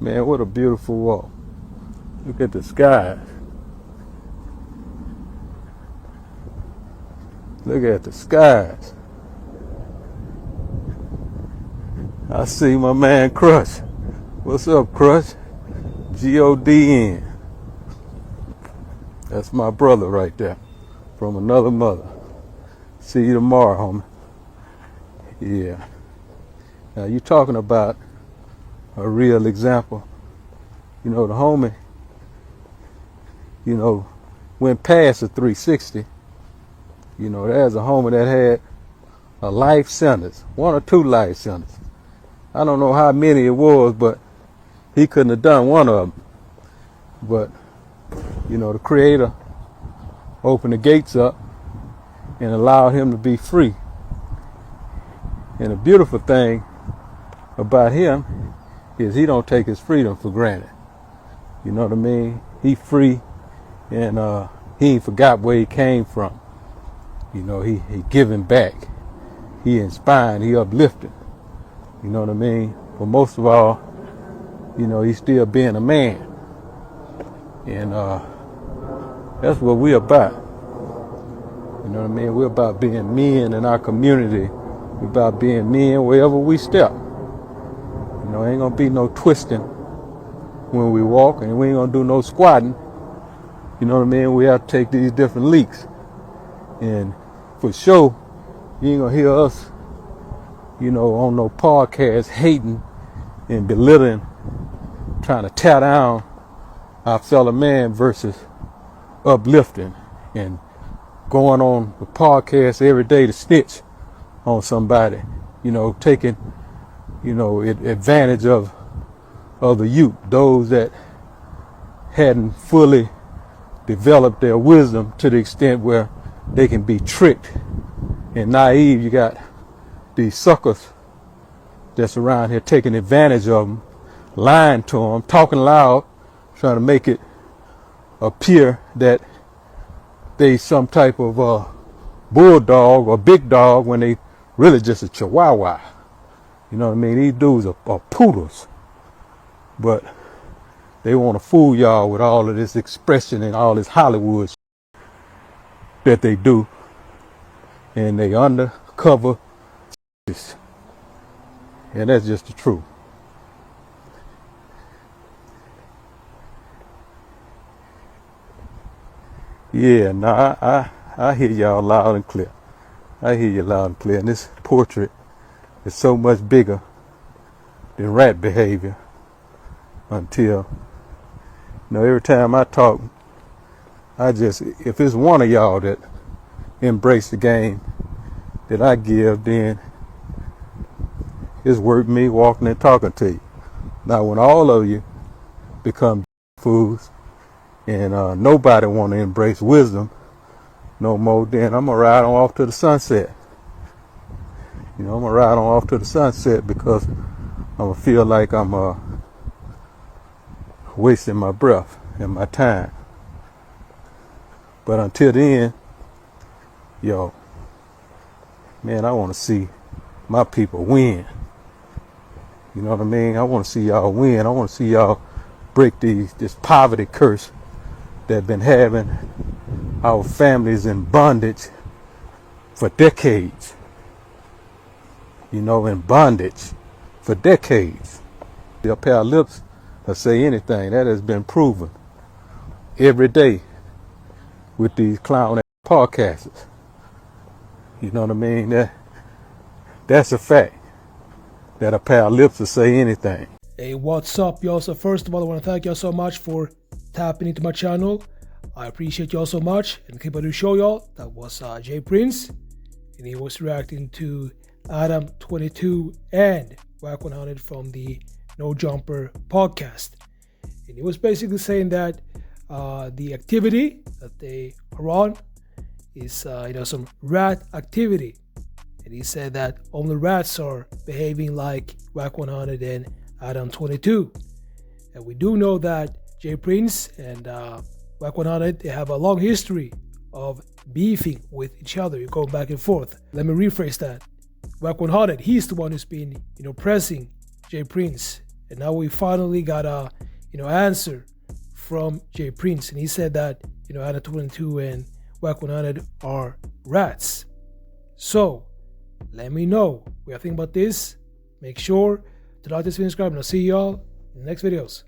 Man, what a beautiful walk. Look at the skies. Look at the skies. I see my man Crush. What's up, Crush? G-O-D-N. That's my brother right there. From another mother. See you tomorrow, homie. Yeah. Now you talking about a real example. You know, the homie, went past the 360. You know, there's a homie that had a life sentence, 1 or 2 life sentences. I don't know how many it was, but he couldn't have done one of them. But, the Creator opened the gates up and allowed him to be free. And the beautiful thing about him is he don't take his freedom for granted. You know what I mean? He free, and he ain't forgot where he came from. He giving back. He inspiring, he uplifting. You know what I mean? But most of all, he's still being a man. And that's what we're about. You know what I mean? We're about being men in our community. We're about being men wherever we step. Ain't gonna be no twisting when we walk, and we ain't gonna do no squatting. You know what I mean? We have to take these different leaks. And for sure, you ain't gonna hear us, on no podcast hating and belittling, trying to tear down our fellow man versus uplifting and going on the podcast every day to snitch on somebody, taking, advantage of the youth, those that hadn't fully developed their wisdom to the extent where they can be tricked and naive. You got these suckers that's around here taking advantage of them, lying to them, talking loud, trying to make it appear that they some type of bulldog or big dog when they really just a chihuahua. You know what I mean? These dudes are poodles. But they want to fool y'all with all of this expression and all this Hollywood that they do. And they undercover this. And that's just the truth. Yeah, nah, I hear y'all loud and clear. I hear you loud and clear. And this portrait is so much bigger than rat behavior until, every time I talk, if it's one of y'all that embrace the game that I give, then it's worth me walking and talking to you. Now, when all of you become fools and nobody want to embrace wisdom no more, then I'm going to ride on off to the sunset. I'm going to ride on off to the sunset because I'm going to feel like I'm wasting my breath and my time. But until then, man, I want to see my people win. You know what I mean? I want to see y'all win. I want to see y'all break this poverty curse that been having our families in bondage for decades. In bondage for decades. A pair of lips will say anything. That has been proven every day with these clown podcasters. You know what I mean? That's a fact. That a pair of lips will say anything. Hey, what's up, y'all? So first of all, I want to thank y'all so much for tapping into my channel. I appreciate y'all so much. And clip I do show y'all, that was J.Prince. And he was reacting to Adam22 and WACK100 from the No Jumper podcast. And he was basically saying that the activity that they are on is some rat activity. And he said that only rats are behaving like WACK100 and Adam22. And we do know that J.Prince and WACK100, they have a long history of beefing with each other. You go back and forth. Let me rephrase that. WACK100, he's the one who's been, pressing J.Prince And now we finally got a answer from J.Prince, and he said that ADAM22 and WACK100 are rats. So let me know what you think about this. Make sure to like this video, subscribe, and I'll see y'all in the next videos.